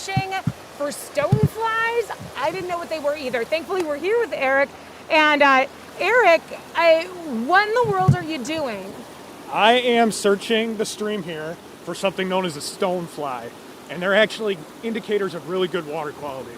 fishing for stoneflies. I didn't know what they were either. Thankfully, we're here with Eric. And Eric, what in the world are you doing? I am searching the stream here for something known as a stonefly, and they're actually indicators of really good water quality.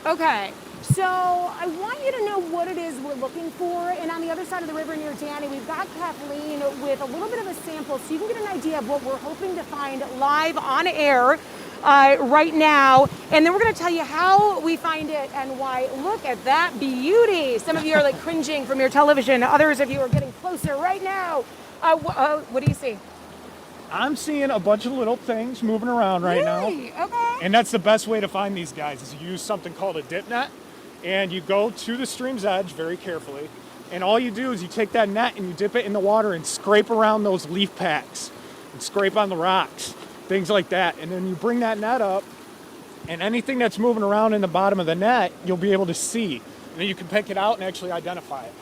Okay, so I want you to know what it is we're looking for, and on the other side of the river near Danny, we've got Kathleen with a little bit of a sample so you can get an idea of what we're hoping to find live on air right now, and then we're going to tell you how we find it and why. Look at that beauty. Some of you are like cringing from your television. Others of you are getting closer right now. What do you see? I'm seeing a bunch of little things moving around right now. Okay. And that's the best way to find these guys, is you use something called a dip net, and you go to the stream's edge very carefully, and all you do is you take that net and you dip it in the water and scrape around those leaf packs and scrape on the rocks, things like that. And then you bring that net up, and anything that's moving around in the bottom of the net, you'll be able to see. And then you can pick it out and actually identify it.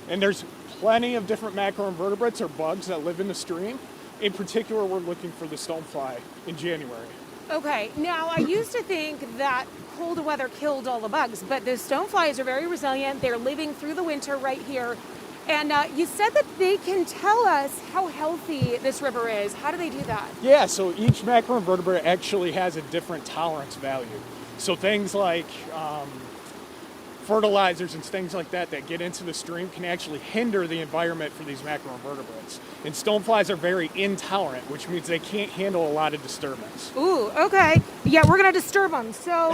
And there's plenty of different macroinvertebrates or bugs that live in the stream. In particular, we're looking for the stonefly in January. Okay, now I used to think that cold weather killed all the bugs, but the stoneflies are very resilient. They're living through the winter right here. And you said that they can tell us how healthy this river is. How do they do that? Yeah, so each macroinvertebrate actually has a different tolerance value. So things like fertilizers and things like that that get into the stream can actually hinder the environment for these macroinvertebrates. And stoneflies are very intolerant, which means they can't handle a lot of disturbance. Ooh, okay. Yeah, we're going to disturb them. So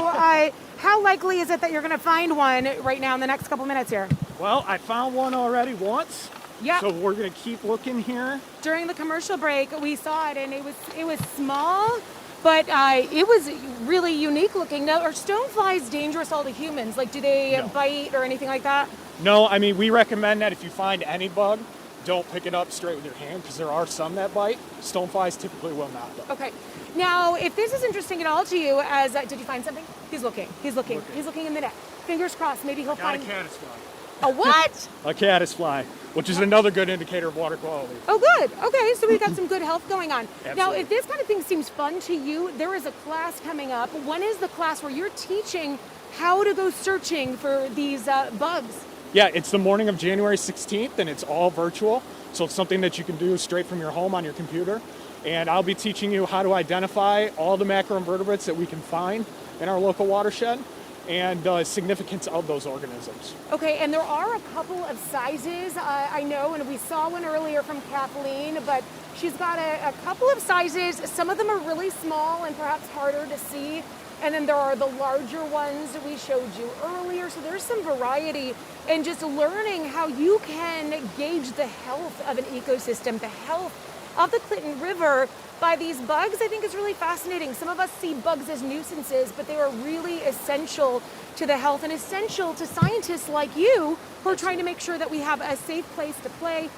how likely is it that you're going to find one right now in the next couple minutes here? Well, I found one already once. Yeah. So we're going to keep looking here. During the commercial break, we saw it, and it was small, but it was really unique looking. Now, are stoneflies dangerous all to humans? Like, do they bite or anything like that? No, I mean, we recommend that if you find any bug, don't pick it up straight with your hand, because there are some that bite. Stoneflies typically will not, though. Okay. Now, if this is interesting at all to you, did you find something? He's looking in the net. Fingers crossed, maybe he'll find... Got a caddisfly. A what? A caddisfly, which is another good indicator of water quality. Oh, good. Okay, so we've got some good health going on. Absolutely. Now, if this kind of thing seems fun to you, there is a class coming up. When is the class where you're teaching how to go searching for these bugs? Yeah, it's the morning of January 16th, and it's all virtual. So it's something that you can do straight from your home on your computer. And I'll be teaching you how to identify all the macroinvertebrates that we can find in our local watershed and the significance of those organisms. Okay, and there are a couple of sizes, I know, and we saw one earlier from Kathleen, but she's got a couple of sizes. Some of them are really small and perhaps harder to see, and then there are the larger ones that we showed you earlier, so there's some variety, and just learning how you can gauge the health of an ecosystem, the health of the Clinton River by these bugs, I think is really fascinating. Some of us see bugs as nuisances, but they are really essential to the health and essential to scientists like you who are trying to make sure that we have a safe place to play.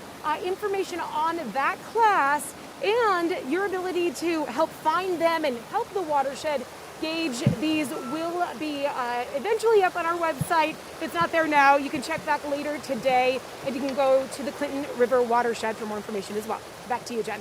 Information on that class and your ability to help find them and help the watershed gauge these will be eventually up on our website. If it's not there now, you can check back later today, and you can go to the Clinton River Watershed for more information as well. Back to you, Jen.